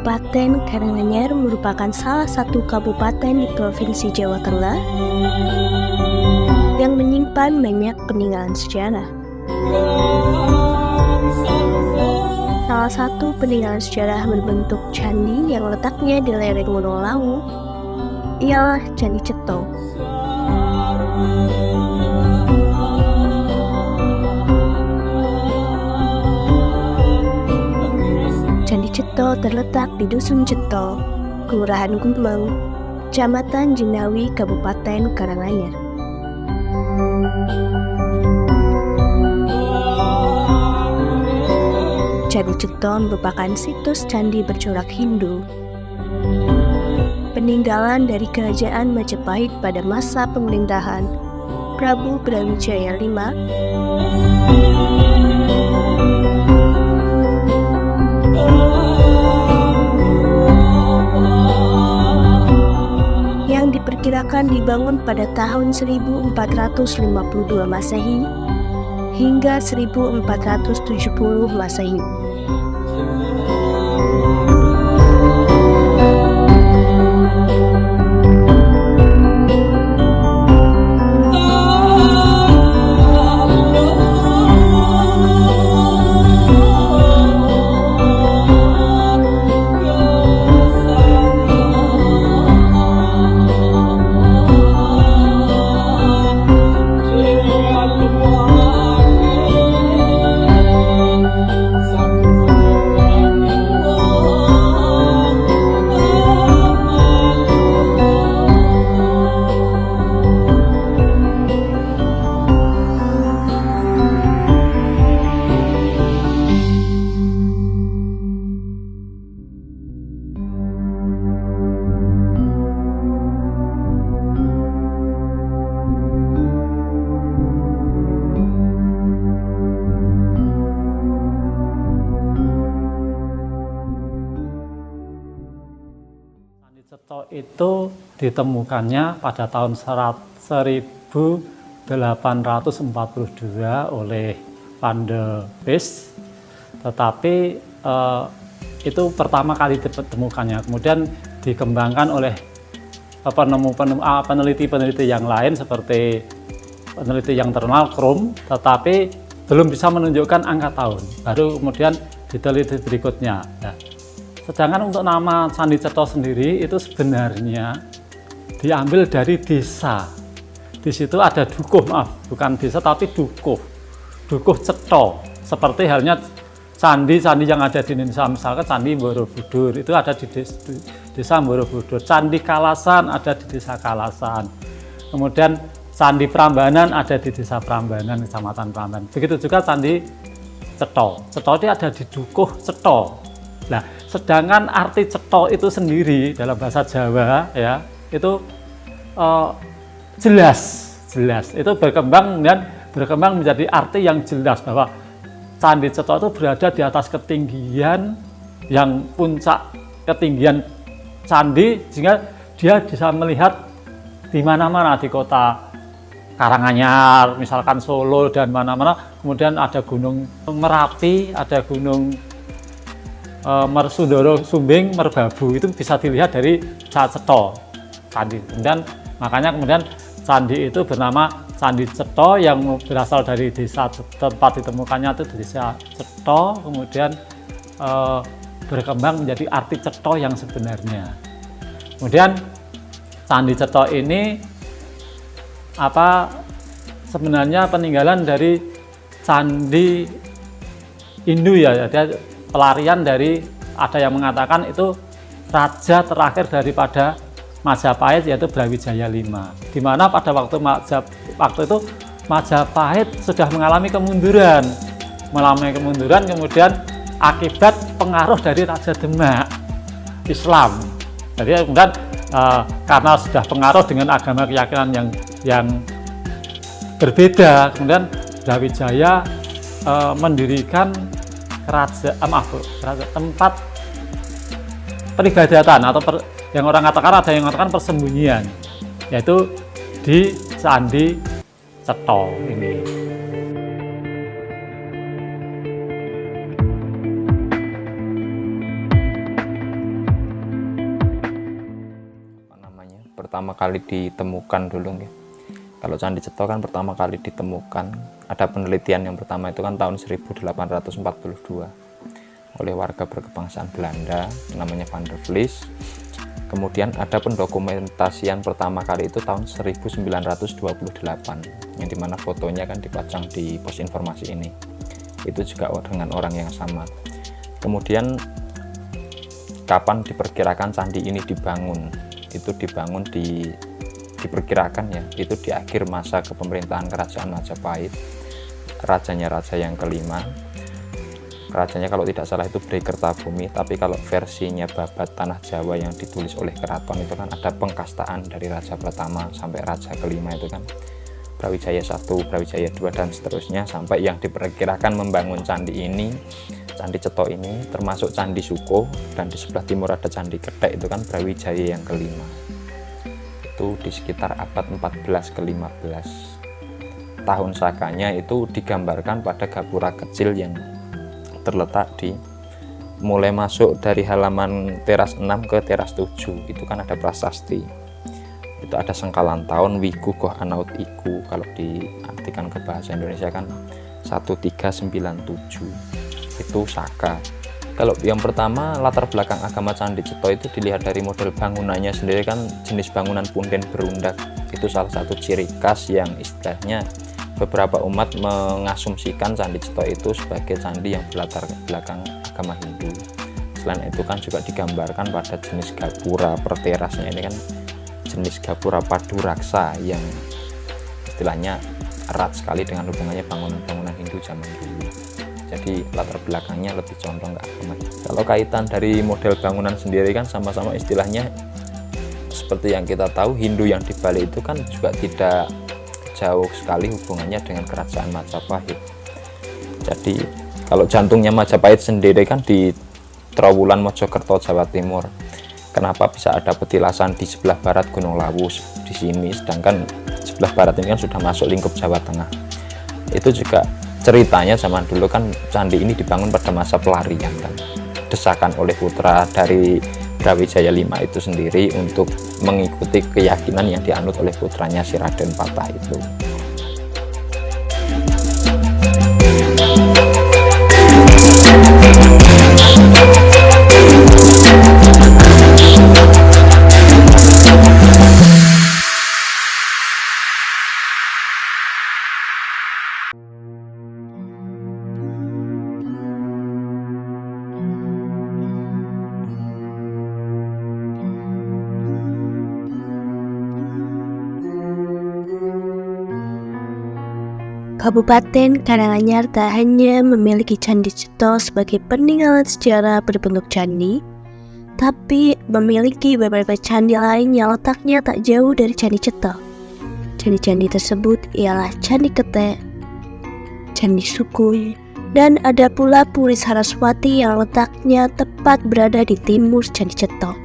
Kabupaten Karanganyar merupakan salah satu kabupaten di Provinsi Jawa Tengah yang menyimpan banyak peninggalan sejarah. Salah satu peninggalan sejarah berbentuk candi yang letaknya di lereng Gunung Lawu ialah Candi Ceto. Candi Ceto terletak di Dusun Ceto, Kelurahan Gumeng, Kecamatan Jendawi, Kabupaten Karanganyar. Candi Ceto merupakan situs candi bercorak Hindu, peninggalan dari Kerajaan Majapahit pada masa pemerintahan Prabu Brawijaya V yang diperkirakan dibangun pada tahun 1452 Masehi hingga 1470 Masehi. Candi Ceto itu ditemukannya pada tahun 1842 oleh Pandebis, tetapi itu pertama kali ditemukannya. Kemudian dikembangkan oleh peneliti-peneliti yang lain seperti peneliti yang terkenal Krum, tetapi belum bisa menunjukkan angka tahun. Baru kemudian diteliti berikutnya. Nah, sedangkan untuk nama Candi Ceto sendiri itu sebenarnya diambil dari desa. Di situ ada dukuh, bukan desa tapi dukuh Ceto. Seperti halnya candi-candi yang ada di Indonesia, misalkan Candi Borobudur itu ada di desa Borobudur. Candi Kalasan ada di desa Kalasan. Kemudian Candi Prambanan ada di desa Prambanan, Kecamatan Prambanan. Begitu juga Candi Ceto. Ceto itu ada di dukuh Ceto. Nah, sedangkan arti Ceto itu sendiri dalam bahasa Jawa ya itu jelas itu berkembang menjadi arti yang jelas bahwa Candi Ceto itu berada di atas ketinggian yang puncak ketinggian candi, sehingga dia bisa melihat di mana-mana di kota Karanganyar, misalkan Solo dan mana-mana. Kemudian ada Gunung Merapi, ada Gunung Mersundoro, Sumbing, Merbabu, itu bisa dilihat dari Ceto candi. Kemudian makanya candi itu bernama Candi Ceto yang berasal dari desa tempat ditemukannya itu desa Ceto, kemudian berkembang menjadi arti Ceto yang sebenarnya. Kemudian Candi Ceto ini sebenarnya peninggalan dari candi Hindu ya, jadi pelarian dari, ada yang mengatakan itu raja terakhir daripada Majapahit yaitu Brawijaya V, di mana pada waktu itu Majapahit sudah mengalami kemunduran, kemudian akibat pengaruh dari Raja Demak Islam. Jadi kemudian karena sudah pengaruh dengan agama keyakinan yang berbeda, kemudian Brawijaya mendirikan tempat peribadatan atau yang orang katakan persembunyian, yaitu di Candi Ceto ini. pertama kali ditemukan dulu ya. Kalau Candi Ceto kan pertama kali ditemukan, ada penelitian yang pertama itu kan tahun 1842 oleh warga berkebangsaan Belanda namanya Van der Vlis. Kemudian ada pendokumentasian pertama kali itu tahun 1928 yang dimana fotonya kan dipajang di pos informasi ini. Itu juga dengan orang yang sama. Kemudian kapan diperkirakan candi ini dibangun? Itu dibangun diperkirakan ya, itu di akhir masa kepemerintahan Kerajaan Majapahit, rajanya raja yang kelima. Rajanya kalau tidak salah itu Bray Kertabumi, tapi kalau versinya Babat Tanah Jawa yang ditulis oleh Keraton itu kan ada pengkastaan dari raja pertama sampai raja kelima itu kan Brawijaya 1, Brawijaya 2 dan seterusnya, sampai yang diperkirakan membangun candi ini, Candi Ceto ini, termasuk Candi Suko, dan di sebelah timur ada Candi Ketek itu kan Brawijaya yang kelima. Itu di sekitar abad 14 ke 15. Tahun sakanya itu digambarkan pada gapura kecil yang terletak di mulai masuk dari halaman teras 6 ke teras 7, itu kan ada prasasti. Itu ada sengkalan tahun Wiku Goh Anaut Iku, kalau diartikan ke bahasa Indonesia kan 1397, itu Saka. Kalau yang pertama latar belakang agama Candi Ceto itu dilihat dari model bangunannya sendiri kan jenis bangunan punden berundak. Itu salah satu ciri khas yang istilahnya beberapa umat mengasumsikan Candi Ceto itu sebagai candi yang berlatar belakang agama Hindu. Selain itu kan juga digambarkan pada jenis gapura per terasnya ini kan jenis gapura padu raksa yang istilahnya erat sekali dengan hubungannya bangunan-bangunan Hindu zaman dulu. Jadi latar belakangnya lebih condong ke agama. Kalau kaitan dari model bangunan sendiri kan sama-sama istilahnya seperti yang kita tahu, Hindu yang di Bali itu kan juga tidak jauh sekali hubungannya dengan kerajaan Majapahit. Jadi kalau jantungnya Majapahit sendiri kan di Trowulan Mojokerto Jawa Timur. Kenapa bisa ada petilasan di sebelah barat Gunung Lawu di sini, sedangkan sebelah barat ini kan sudah masuk lingkup Jawa Tengah. Itu juga ceritanya zaman dulu kan candi ini dibangun pada masa pelarian kan, desakan oleh putra dari Brawijaya V itu sendiri untuk mengikuti keyakinan yang dianut oleh putranya si Raden Patah itu. Kabupaten Karanganyar tak hanya memiliki Candi Ceto sebagai peninggalan sejarah berbentuk candi, tapi memiliki beberapa candi lain yang letaknya tak jauh dari Candi Ceto. Candi-candi tersebut ialah Candi Ketek, Candi Suko, dan ada pula Puri Saraswati yang letaknya tepat berada di timur Candi Ceto.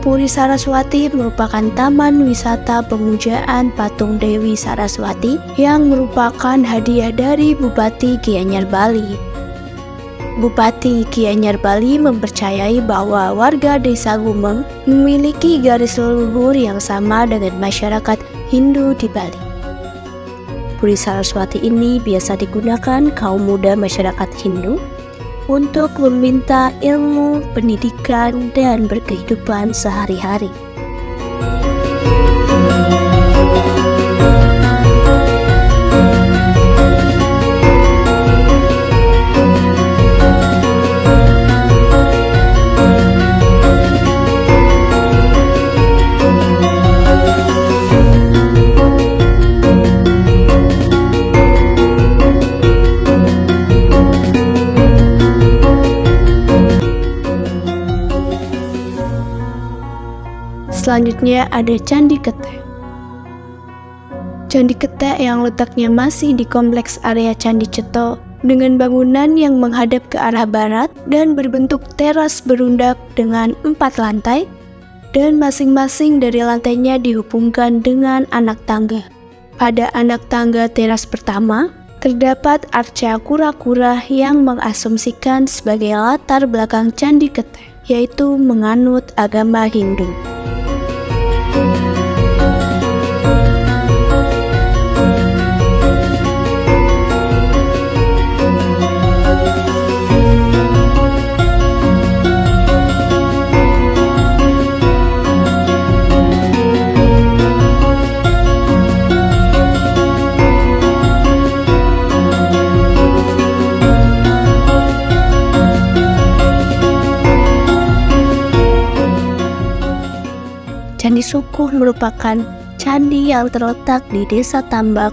Puri Saraswati merupakan taman wisata pemujaan patung Dewi Saraswati yang merupakan hadiah dari Bupati Gianyar Bali. Bupati Gianyar Bali mempercayai bahwa warga Desa Gumeng memiliki garis leluhur yang sama dengan masyarakat Hindu di Bali. Puri Saraswati ini biasa digunakan kaum muda masyarakat Hindu untuk meminta ilmu, pendidikan, dan berkehidupan sehari-hari. Selanjutnya ada Candi Ketek. Candi Ketek yang letaknya masih di kompleks area Candi Ceto dengan bangunan yang menghadap ke arah barat dan berbentuk teras berundak dengan 4 lantai dan masing-masing dari lantainya dihubungkan dengan anak tangga. Pada anak tangga teras pertama Terdapat arca kura-kura yang mengasumsikan sebagai latar belakang Candi Ketek, yaitu menganut agama Hindu. Candi Sukuh merupakan candi yang terletak di Desa Tambak,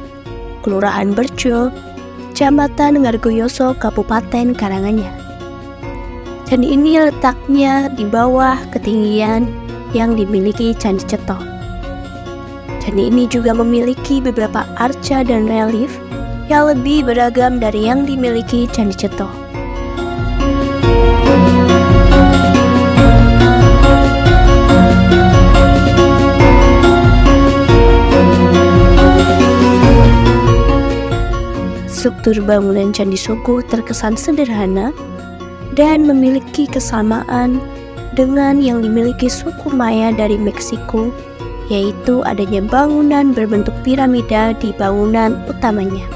Kelurahan Berjo, Kecamatan Ngargoyoso, Kabupaten Karanganyar. Candi ini letaknya di bawah ketinggian yang dimiliki Candi Cetho. Candi ini juga memiliki beberapa arca dan relief yang lebih beragam dari yang dimiliki Candi Cetho. Struktur bangunan Candi Sukuh terkesan sederhana dan memiliki kesamaan dengan yang dimiliki suku Maya dari Meksiko, yaitu adanya bangunan berbentuk piramida di bangunan utamanya.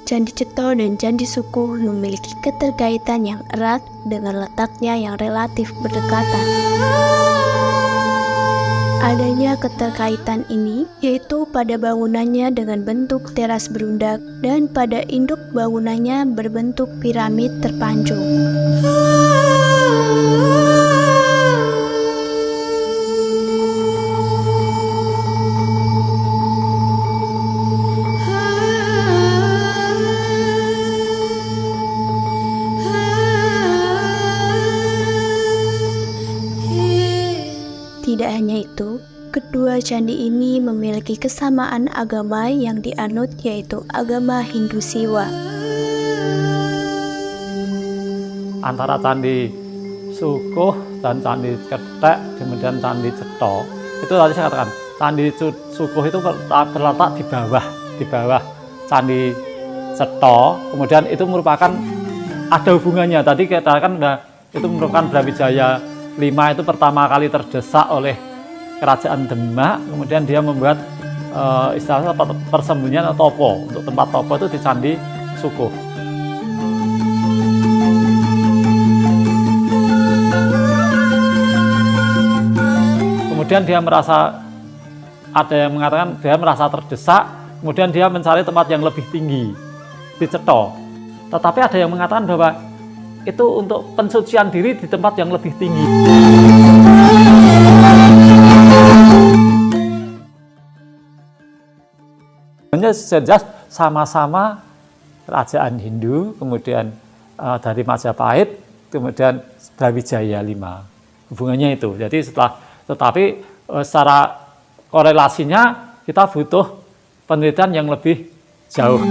Candi Cetho dan Candi Sukuh memiliki keterkaitan yang erat dengan letaknya yang relatif berdekatan. Adanya keterkaitan ini yaitu pada bangunannya dengan bentuk teras berundak dan pada induk bangunannya berbentuk piramid terpancung. Tidak hanya itu, kedua candi ini memiliki kesamaan agama yang dianut, yaitu agama Hindu Siwa. Antara Candi Sukuh dan Candi Ketek, kemudian Candi Cetho, itu tadi saya katakan, Candi Sukuh itu terletak di bawah Candi Cetho, kemudian itu merupakan ada hubungannya. Tadi kita katakan itu merupakan Brawijaya V itu pertama kali terdesak oleh Kerajaan Demak, kemudian dia membuat istilahnya persembunyian atau topo. Untuk tempat topo itu di Candi Sukuh. Kemudian dia merasa, ada yang mengatakan dia merasa terdesak, kemudian dia mencari tempat yang lebih tinggi di Cetho. Tetapi ada yang mengatakan bahwa itu untuk pensucian diri di tempat yang lebih tinggi. Sebenarnya sama-sama kerajaan Hindu, kemudian dari Majapahit, kemudian Brawijaya V. Hubungannya itu. Jadi tetapi secara korelasinya kita butuh penelitian yang lebih jauh.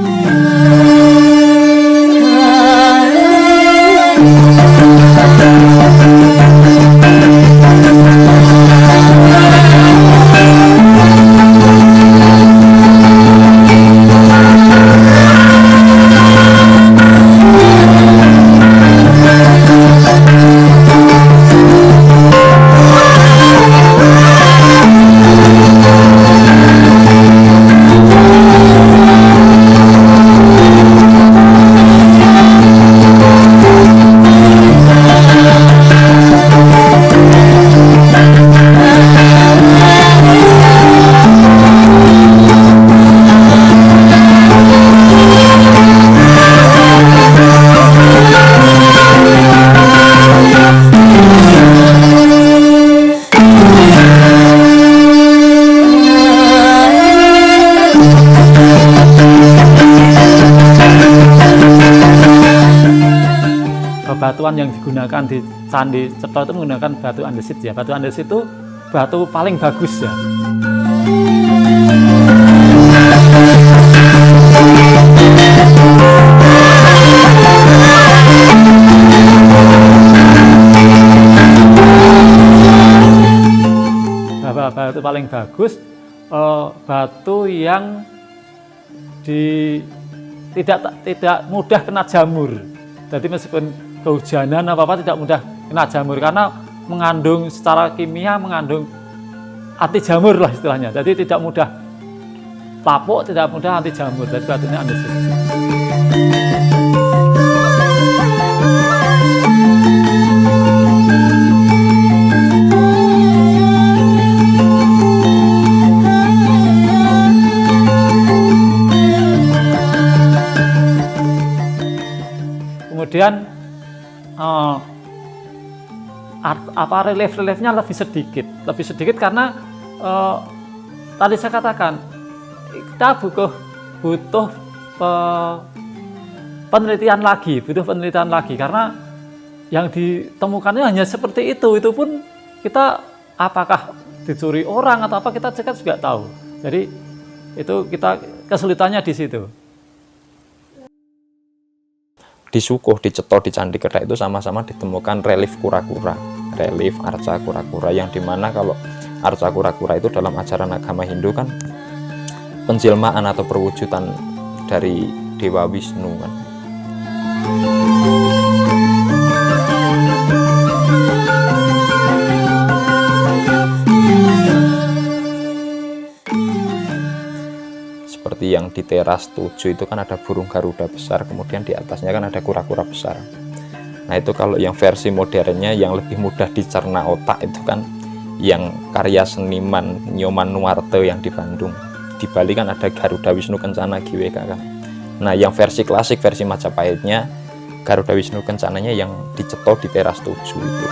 bebatuan yang digunakan di Candi Cetha itu menggunakan batu andesit ya. Batu andesit itu batu paling bagus ya. Batu paling bagus, batu yang tidak mudah kena jamur. Jadi meskipun kehujanan apa tidak mudah kena jamur karena mengandung secara kimia mengandung anti jamur lah istilahnya. Jadi tidak mudah lapuk, tidak mudah anti jamur. Jadi batunya andesit. Kemudian relief-reliefnya lebih sedikit karena tadi saya katakan kita butuh penelitian lagi karena yang ditemukannya hanya seperti itu pun kita apakah dicuri orang atau apa kita juga tahu. Jadi itu kita kesulitannya di situ. Di Sukuh, di Cetha, di Candi Kethek itu sama-sama ditemukan relief kura-kura, relief arca kura-kura, yang dimana kalau arca kura-kura itu dalam ajaran agama Hindu kan penjelmaan atau perwujudan dari Dewa Wisnu kan. Seperti yang di teras 7 itu kan ada burung Garuda besar, kemudian di atasnya kan ada kura-kura besar. Nah itu kalau yang versi modernnya yang lebih mudah dicerna otak itu kan yang karya seniman Nyoman Nuarte yang di Bandung. Di Bali kan ada Garuda Wisnu Kencana GWK kan. Nah yang versi klasik, versi Majapahitnya Garuda Wisnu Kencananya yang di Cetha di teras 7 itu.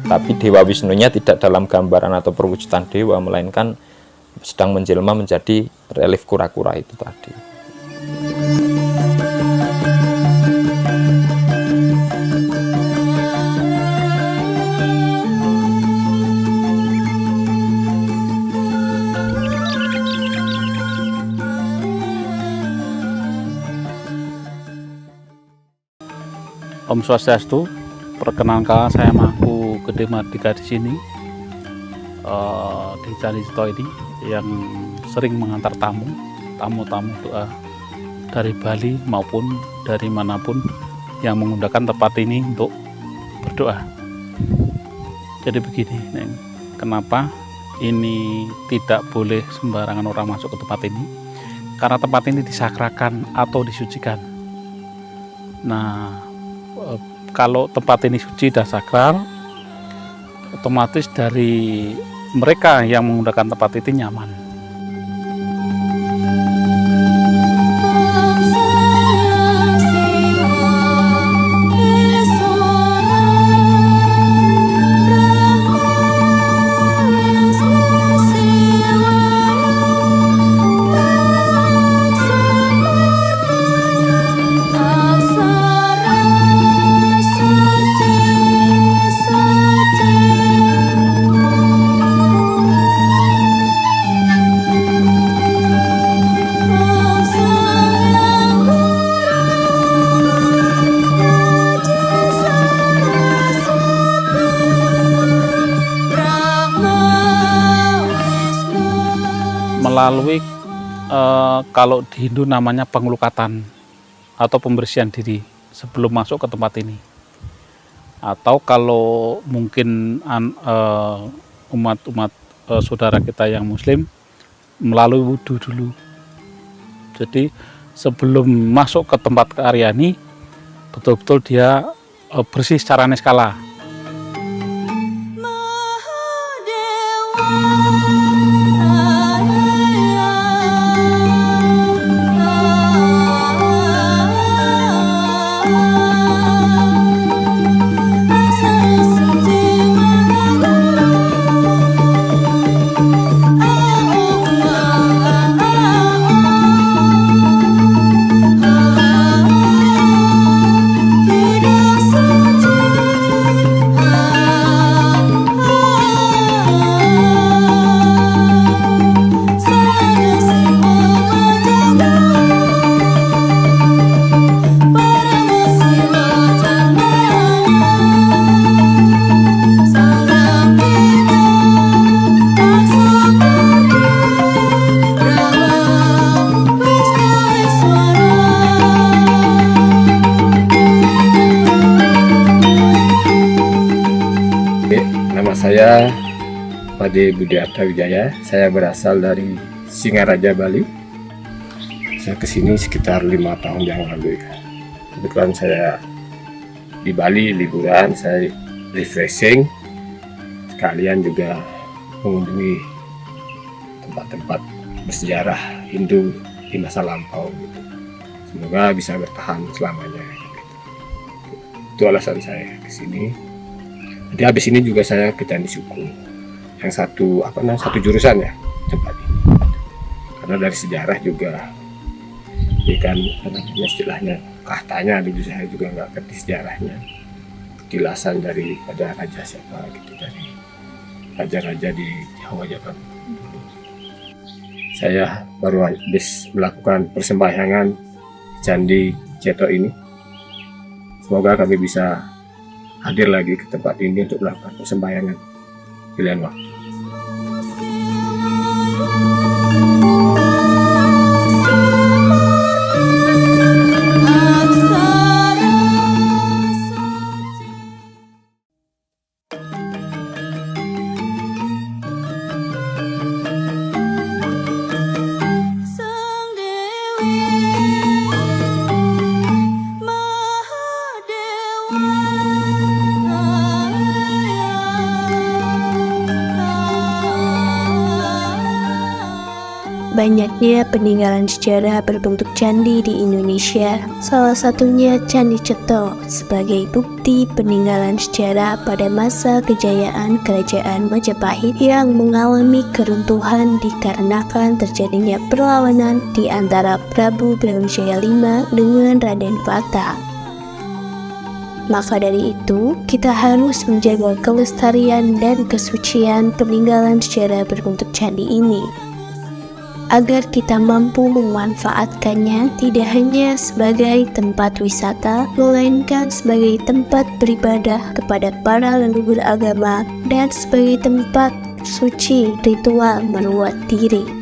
Tapi Dewa Wisnunya tidak dalam gambaran atau perwujudan dewa, melainkan sedang menjelma menjadi relief kura-kura itu tadi. Om Swastiastu, perkenalkan saya Mangku Gede Mardika di sini di Candi Cetha ini yang sering mengantar tamu doa dari Bali maupun dari manapun yang menggunakan tempat ini untuk berdoa. Jadi begini, Neng, kenapa ini tidak boleh sembarangan orang masuk ke tempat ini? Karena tempat ini disakrakan atau disucikan. Nah, kalau tempat ini suci dan sakral, otomatis dari mereka yang menggunakan tempat itu nyaman. Melalui kalau di Hindu namanya pengelukatan atau pembersihan diri sebelum masuk ke tempat ini, atau kalau mungkin umat saudara kita yang Muslim melalui wudhu dulu. Jadi sebelum masuk ke tempat Karyani betul-betul dia bersih secara niskala. Nama saya Pade Budiarta Wijaya. Saya berasal dari Singaraja, Bali. Saya kesini sekitar 5 tahun yang lalu ya. Kebetulan saya di Bali liburan, saya refreshing, sekalian juga mengunjungi tempat-tempat bersejarah Hindu di masa lampau gitu. Semoga bisa bertahan selamanya gitu. Itu alasan saya kesini. Jadi habis ini juga saya ke Candi Suku, yang satu jurusan ya tempat ini. Karena dari sejarah juga, ini kan istilahnya katanya dulu saya juga nggak ngerti sejarahnya, petilasan daripada raja siapa gitu, dari raja-raja di Jawa Jepang dulu. Saya baru habis melakukan persembahyangan Candi Ceto ini. Semoga kami bisa hadir lagi ke tempat ini untuk melakukan persembahyangan pilihan waktu. Banyaknya peninggalan sejarah berbentuk candi di Indonesia, salah satunya Candi Ceto sebagai bukti peninggalan sejarah pada masa kejayaan Kerajaan Majapahit yang mengalami keruntuhan dikarenakan terjadinya perlawanan di antara Prabu Brawijaya V dengan Raden Fata. Maka dari itu, kita harus menjaga kelestarian dan kesucian peninggalan sejarah berbentuk candi ini, agar kita mampu memanfaatkannya tidak hanya sebagai tempat wisata, melainkan sebagai tempat beribadah kepada para leluhur agama dan sebagai tempat suci ritual merawat diri.